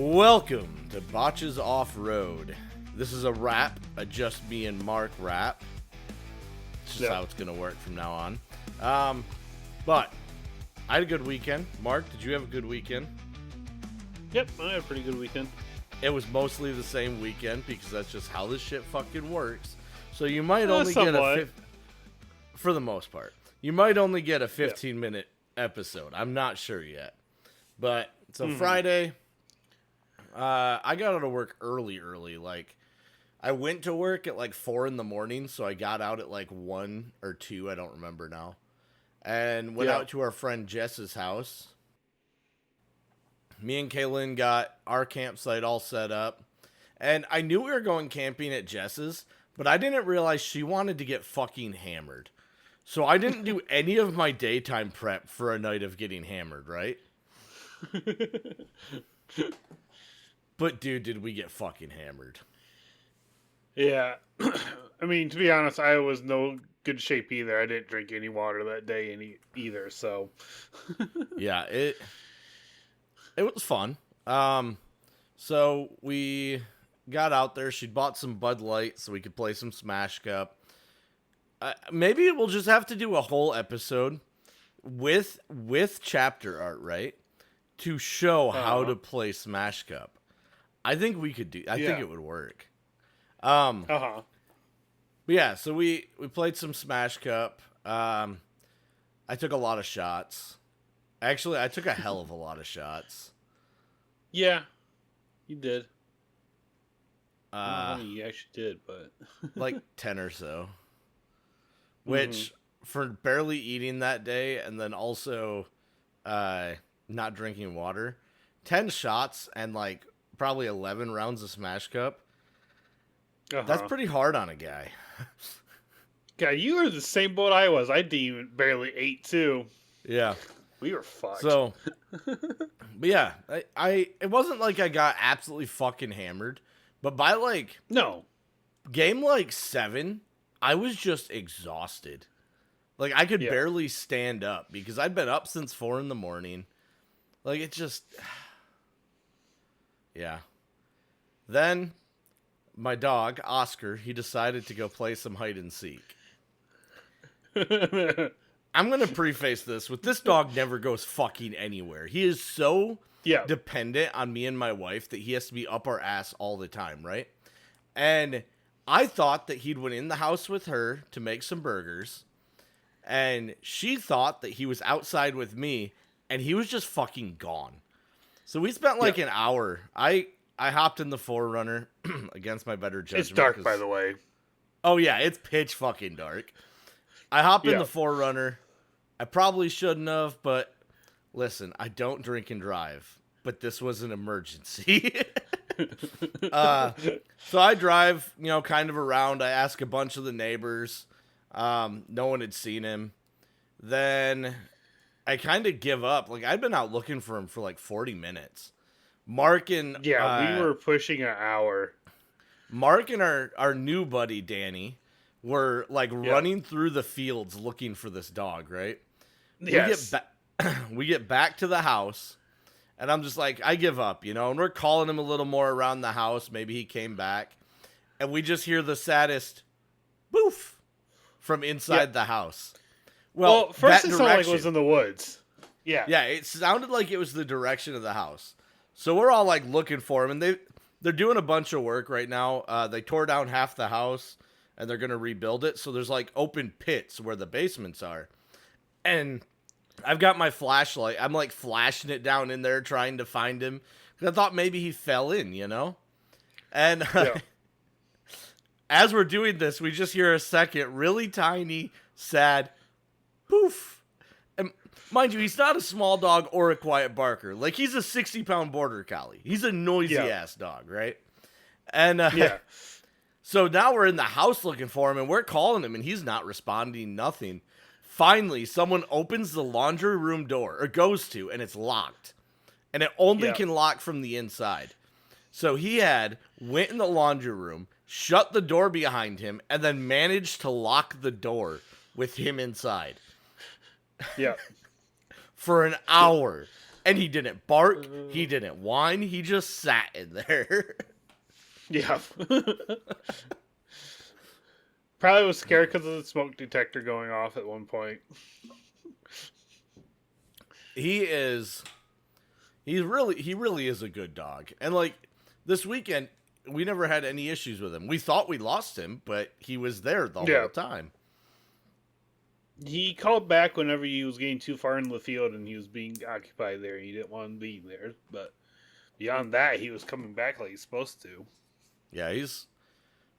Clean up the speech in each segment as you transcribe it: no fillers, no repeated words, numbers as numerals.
Welcome to Botches Off-Road. This is a rap, a just me and Mark rap. It's just how it's going to work from now on. But I had a good weekend. Mark, did you have a good weekend? Yep, I had a pretty good weekend. It was mostly the same weekend because that's just how this shit fucking works. So you might only for the most part, you might only get a 15-minute episode. I'm not sure yet. But so Friday, I got out of work early. Like, I went to work at like 4 in the morning, so I got out at like 1 or 2, I don't remember now. And went out to our friend Jess's house. Me and Kaylin got our campsite all set up. And I knew we were going camping at Jess's, but I didn't realize she wanted to get fucking hammered. So I didn't do any of my daytime prep for a night of getting hammered, right? But dude, did we get fucking hammered. Yeah. I mean, to be honest, I was no good shape either. I didn't drink any water that day either, so. Yeah, it was fun. So we got out there. She bought some Bud Light so we could play some Smash Cup. Maybe we'll just have to do a whole episode with chapter art, right? To show how to play Smash Cup. I think we could do. I think it would work. But yeah, so we played some Smash Cup. I took a lot of shots. Actually, I took a hell of a lot of shots. Yeah, you did. I don't know how many you actually did, but like 10 or so. Which, for barely eating that day, and then also not drinking water, 10 shots and like probably 11 rounds of Smash Cup. That's pretty hard on a guy. Yeah, you were the same boat I was. I barely ate too. Yeah. We were fucked. So, but yeah, it wasn't like I got absolutely fucking hammered, but by like game like 7, I was just exhausted. Like I could barely stand up because I'd been up since 4 in the morning. Like it just, yeah. Then my dog Oscar, he decided to go play some hide and seek. I'm going to preface this with this dog never goes fucking anywhere. He is so dependent on me and my wife that he has to be up our ass all the time, right? And I thought that he'd went in the house with her to make some burgers. And she thought that he was outside with me, and he was just fucking gone. So we spent like an hour. I hopped in the 4Runner against my better judgment. It's dark, by the way. Oh, yeah, it's pitch fucking dark. I hop in the 4Runner. I probably shouldn't have, but listen, I don't drink and drive. But this was an emergency. So I drive, kind of around. I ask a bunch of the neighbors. No one had seen him. Then I kind of give up. Like, I'd been out looking for him for like 40 minutes. Mark and... Yeah, we were pushing an hour. Mark and our new buddy, Danny, were like running through the fields looking for this dog, right? Yes. We get back to the house, and I'm just like, I give up, and we're calling him a little more around the house. Maybe he came back, and we just hear the saddest boof from inside the house. Well, first it sounded like it was in the woods. Yeah. Yeah, it sounded like it was the direction of the house. So we're all like looking for him, and they're doing a bunch of work right now. They tore down half the house, and they're going to rebuild it. So there's like open pits where the basements are. And I've got my flashlight. I'm like flashing it down in there trying to find him. Because I thought maybe he fell in, And as we're doing this, we just hear a second really tiny, sad poof. And mind you, he's not a small dog or a quiet barker. Like, he's a 60-pound border collie. He's a noisy-ass dog, right? And so now we're in the house looking for him, and we're calling him, and he's not responding, nothing. Finally, someone opens the laundry room door, or goes to, and it's locked. And it only can lock from the inside. So he went in the laundry room, shut the door behind him, and then managed to lock the door with him inside. Yeah. For an hour. And he didn't bark. He didn't whine. He just sat in there. Yeah. Probably was scared because of the smoke detector going off at one point. He really is a good dog. And like this weekend, we never had any issues with him. We thought we lost him, but he was there the whole time. He called back whenever he was getting too far into the field and he was being occupied there. He didn't want to be there. But beyond that, he was coming back like he's supposed to. Yeah,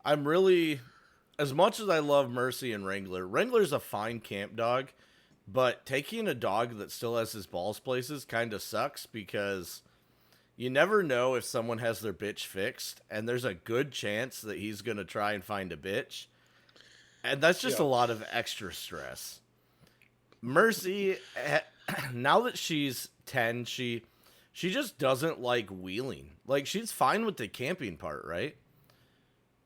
I'm really, as much as I love Mercy and Wrangler's a fine camp dog, but taking a dog that still has his balls places kind of sucks because you never know if someone has their bitch fixed, and there's a good chance that he's going to try and find a bitch. And that's just a lot of extra stress. Mercy, now that she's 10, she just doesn't like wheeling. Like, she's fine with the camping part, right?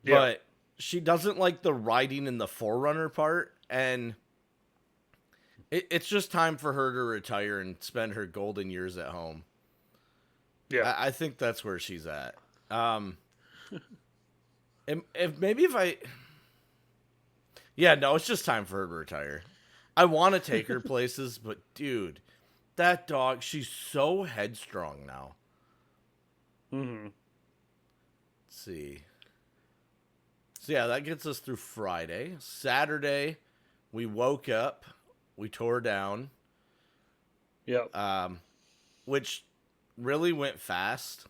Yeah. But she doesn't like the riding in the Forerunner part, and it's just time for her to retire and spend her golden years at home. Yeah. I think that's where she's at. Yeah, no, it's just time for her to retire. I want to take her places, but dude, that dog, she's so headstrong now. Mm-hmm. Let's see. So yeah, that gets us through Friday. Saturday, we woke up, we tore down. Yep. Which really went fast.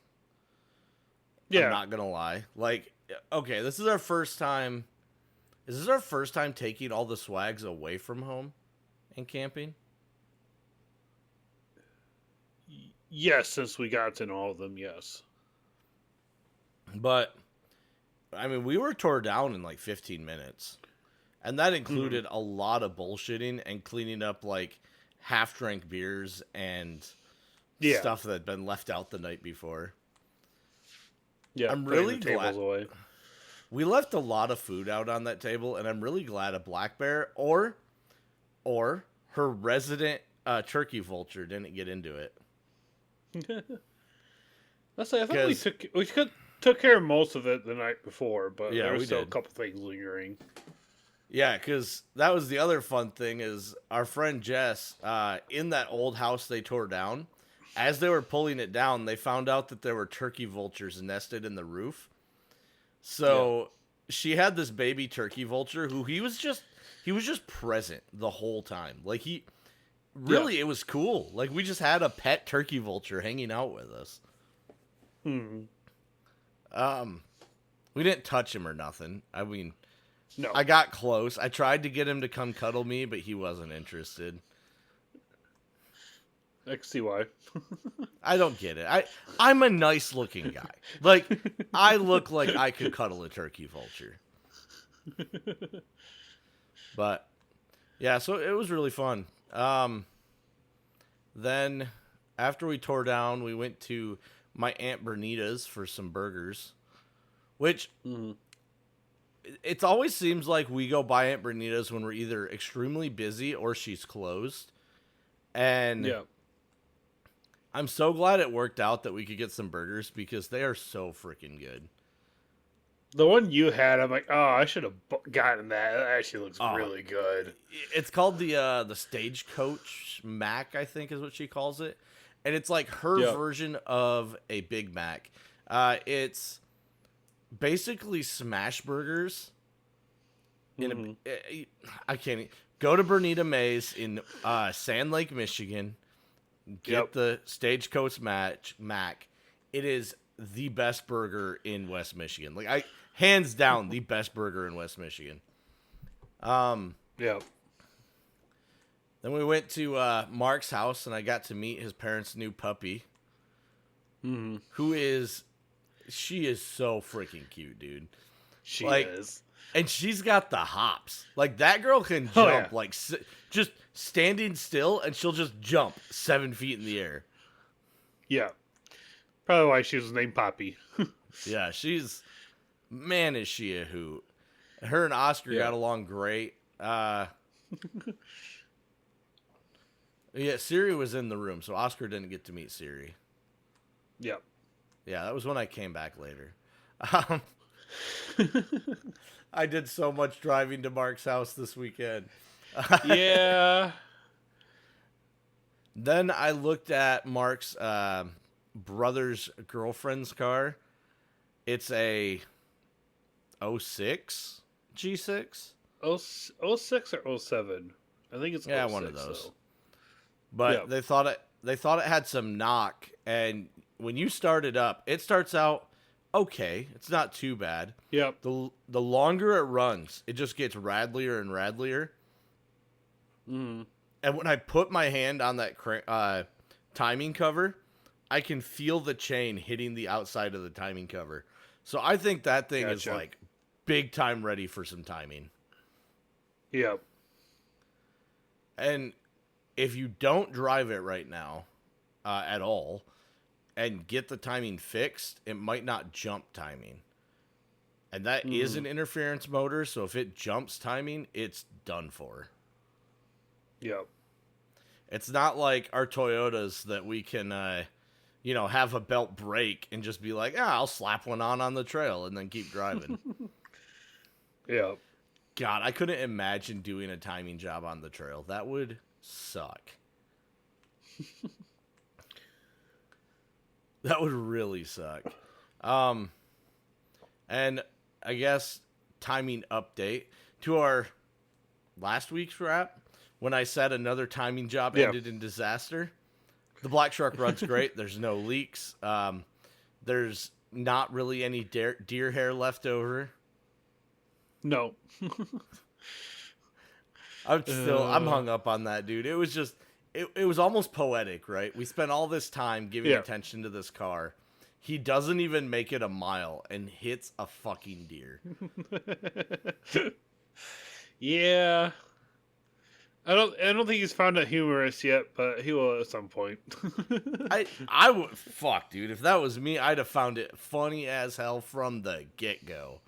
Yeah. I'm not gonna lie. Like, okay, this is our first time. Is this our first time taking all the swags away from home and camping? Yes, since we got to know all of them, yes. But, I mean, we were tore down in like 15 minutes. And that included a lot of bullshitting and cleaning up like half-drank beers and stuff that had been left out the night before. Yeah, I'm really glad. We left a lot of food out on that table, and I'm really glad a black bear or her resident turkey vulture didn't get into it. I think we took care of most of it the night before, but there was still a couple things lingering. Yeah, because that was the other fun thing is our friend Jess, in that old house they tore down, as they were pulling it down, they found out that there were turkey vultures nested in the roof. So she had this baby turkey vulture who he was just present the whole time. Like it was cool. Like we just had a pet turkey vulture hanging out with us. We didn't touch him or nothing. I mean, no. I got close. I tried to get him to come cuddle me, but he wasn't interested. I can see why. I don't get it. I'm a nice looking guy. Like, I look like I could cuddle a turkey vulture. But, yeah, so it was really fun. Then, after we tore down, we went to my Aunt Bernita's for some burgers. Which, it always seems like we go by Aunt Bernita's when we're either extremely busy or she's closed. And I'm so glad it worked out that we could get some burgers because they are so freaking good. The one you had, I'm like, oh, I should have gotten that. That actually looks really good. It's called the Stagecoach Mac, I think is what she calls it. And it's like her version of a Big Mac. It's basically smash burgers. I can't. Go to Bernita Mays in Sand Lake, Michigan. Get the Stagecoach Mac. It is the best burger in West Michigan. Like hands down, the best burger in West Michigan. Then we went to Mark's house, and I got to meet his parents' new puppy. Who is, she is so freaking cute, dude. She is. And she's got the hops. Like, that girl can jump, like, just standing still, and she'll just jump 7 feet in the air. Yeah. Probably why she was named Poppy. Yeah, man, is she a hoot. Her and Oscar got along great. Yeah, Siri was in the room, so Oscar didn't get to meet Siri. Yep. Yeah, that was when I came back later. Um, I did so much driving to Mark's house this weekend. Yeah. Then I looked at Mark's brother's girlfriend's car. It's a '06 G6. Oh, 06 or 07? I think it's Yeah, 06, one of those. So. But Yeah. they thought it had some knock, and when you start it up, it starts out okay. It's not too bad. Yep. The longer it runs, it just gets rattlier and rattlier. Mm. And when I put my hand on that timing cover, I can feel the chain hitting the outside of the timing cover. So I think that thing is Gotcha. like big time ready for some timing. Yep. And if you don't drive it right now at all and get the timing fixed, it might not jump timing. And that is an interference motor, so if it jumps timing, it's done for. Yep. It's not like our Toyotas that we can, have a belt break and just be like, I'll slap one on the trail and then keep driving. Yep. God, I couldn't imagine doing a timing job on the trail. That would suck. That would really suck. And I guess timing update to our last week's wrap when I said another timing job ended in disaster. The Black Shark runs great. There's no leaks. There's not really any deer hair left over. No. I'm hung up on that, dude. It was just, it was almost poetic, right? We spent all this time giving attention to this car. He doesn't even make it a mile and hits a fucking deer. Yeah. I don't think he's found it humorous yet, but he will at some point. I would fuck, dude. If that was me, I'd have found it funny as hell from the get go.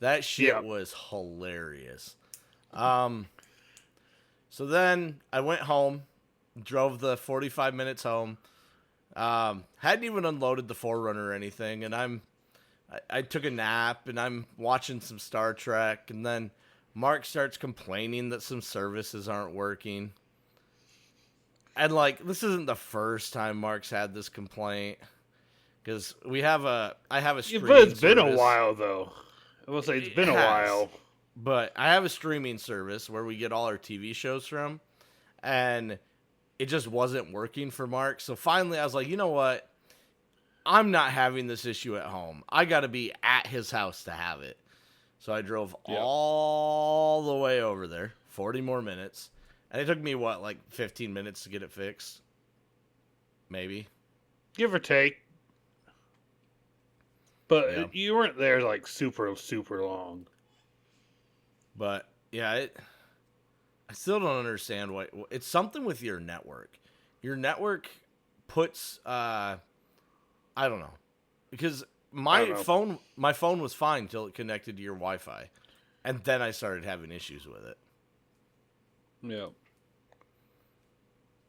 That shit was hilarious. So then I went home, drove the 45 minutes home. Hadn't even unloaded the 4Runner or anything, and I took a nap and I'm watching some Star Trek, and then Mark starts complaining that some services aren't working. And like, this isn't the first time Mark's had this complaint, because I have a streaming but it's been service. a while though. I will say it's been a while. But I have a streaming service where we get all our TV shows from, and it just wasn't working for Mark. So finally I was like, you know what? I'm not having this issue at home. I got to be at his house to have it. So I drove all the way over there, 40 more minutes. And it took me, 15 minutes to get it fixed? Maybe. Give or take. But you weren't there like super, super long. But, yeah, I still don't understand why. It's something with your network. Your network puts, I don't know. Because my phone was fine until it connected to your Wi-Fi. And then I started having issues with it. Yeah.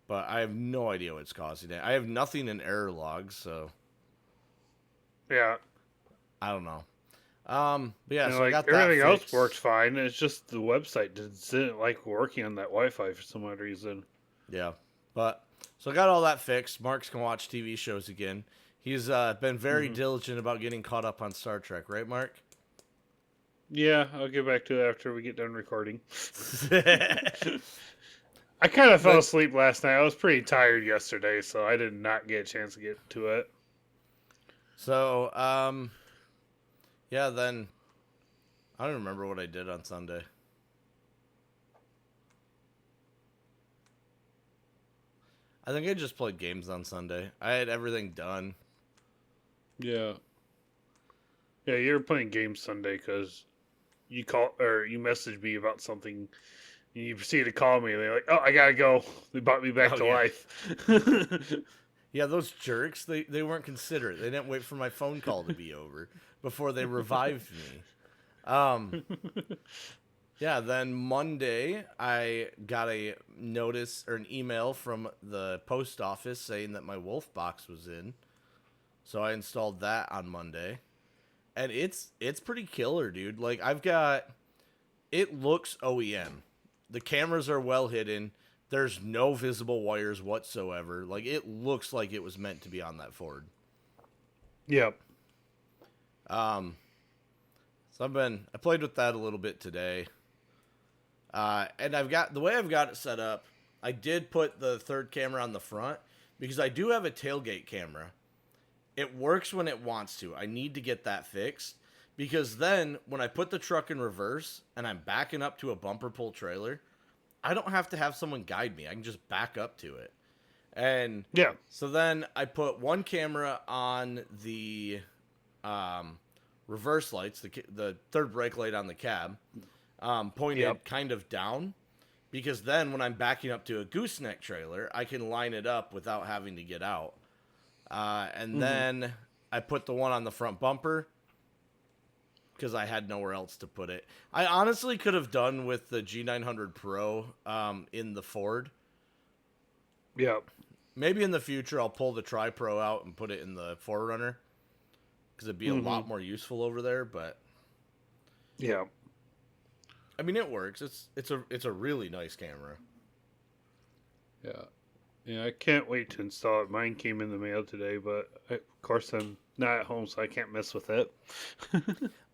But I have no idea what's causing it. I have nothing in error logs, so Yeah. I don't know. But yeah, so like, I got that everything else fixed. works fine. It's just the website didn't like working on that Wi-Fi for some odd reason. Yeah, but so I got all that fixed. Mark's can watch TV shows again. He's been very diligent about getting caught up on Star Trek, right, Mark? Yeah, I'll get back to it after we get done recording. I kind of fell asleep last night. I was pretty tired yesterday, so I did not get a chance to get to it. So, yeah, then I don't remember what I did on Sunday. I think I just played games on Sunday. I had everything done. Yeah. Yeah, you were playing games Sunday because you messaged me about something. And you proceeded to call me, and they're like, "Oh, I gotta go." They brought me back to life. Yeah, those jerks, they weren't considerate. They didn't wait for my phone call to be over before they revived me. Yeah, then Monday, I got a notice or an email from the post office saying that my wolf box was in. So I installed that on Monday. And it's pretty killer, dude. Like, it looks OEM. The cameras are well hidden. There's no visible wires whatsoever. Like, it looks like it was meant to be on that Ford. Yep. So I played with that a little bit today. And the way I've got it set up, I did put the third camera on the front because I do have a tailgate camera. It works when it wants to. I need to get that fixed because then when I put the truck in reverse and I'm backing up to a bumper pull trailer, I don't have to have someone guide me. I can just back up to it. And Yeah. so then I put one camera on the reverse lights, the third brake light on the cab, pointed kind of down, because then when I'm backing up to a gooseneck trailer, I can line it up without having to get out. And then I put the one on the front bumper because I had nowhere else to put it. I honestly could have done with the G900 Pro in the Ford. Yep. Maybe in the future I'll pull the Tri-Pro out and put it in the 4Runner because it'd be a lot more useful over there. But Yeah. I mean, it works. It's a really nice camera. Yeah. Yeah, I can't wait to install it. Mine came in the mail today, but of course I'm not at home, so I can't mess with it.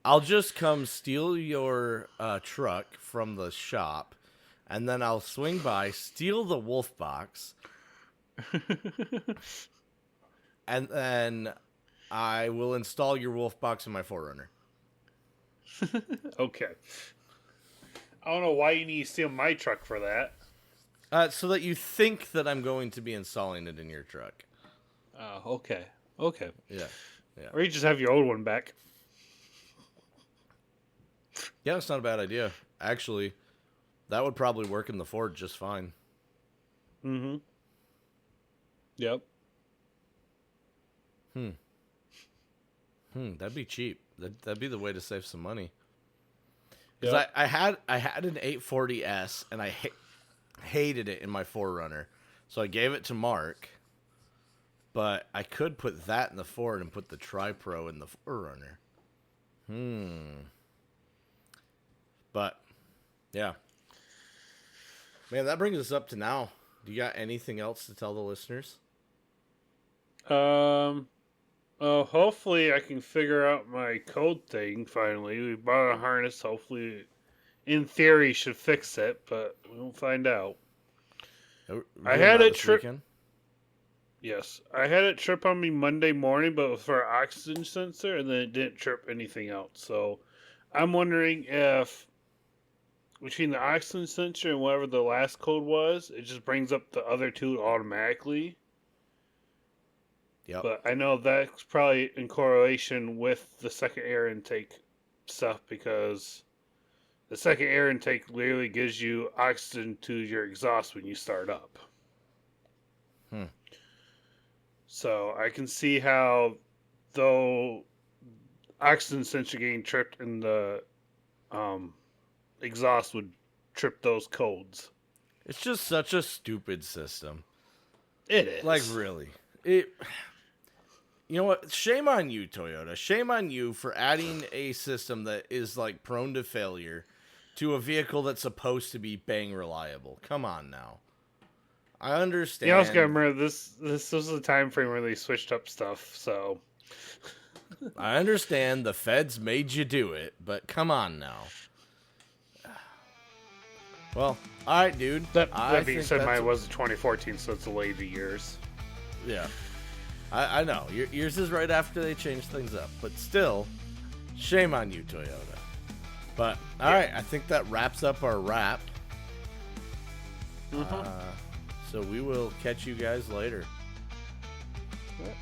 I'll just come steal your truck from the shop, and then I'll swing by, steal the wolf box, and then I will install your wolf box in my 4Runner. Okay. I don't know why you need to steal my truck for that. So that you think that I'm going to be installing it in your truck. Oh, okay. Okay. Yeah. Or you just have your old one back. Yeah, it's not a bad idea. Actually, that would probably work in the Ford just fine. Mm-hmm. Yep. That'd be cheap. That'd be the way to save some money. Because Yep. I had an 840S, and I hated it in my 4Runner. So I gave it to Mark. But I could put that in the Ford and put the Tri-Pro in the 4Runner. But, yeah. Man, that brings us up to now. Do you got anything else to tell the listeners? Hopefully I can figure out my code thing finally. We bought a harness. Hopefully, in theory, should fix it, but we'll find out. I had a trip. Yes, I had it trip on me Monday morning, but it was for our oxygen sensor, and then it didn't trip anything else. So I'm wondering if between the oxygen sensor and whatever the last code was, it just brings up the other two automatically. Yep. But I know that's probably in correlation with the second air intake stuff, because the second air intake literally gives you oxygen to your exhaust when you start up. So I can see how, though oxygen sensor getting tripped in the exhaust would trip those codes. It's just such a stupid system. It is. Like, really. You know what? Shame on you, Toyota. Shame on you for adding a system that is, like, prone to failure to a vehicle that's supposed to be bang reliable. Come on now. I understand. You also gotta remember, this was the time frame where they switched up stuff, so... I understand the feds made you do it, but come on now. Well, alright, dude. That being said, mine was 2014, so it's delayed the years. Yeah. I know. Yours is right after they changed things up. But still, shame on you, Toyota. But, alright, I think that wraps up our wrap. So we will catch you guys later.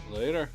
Later.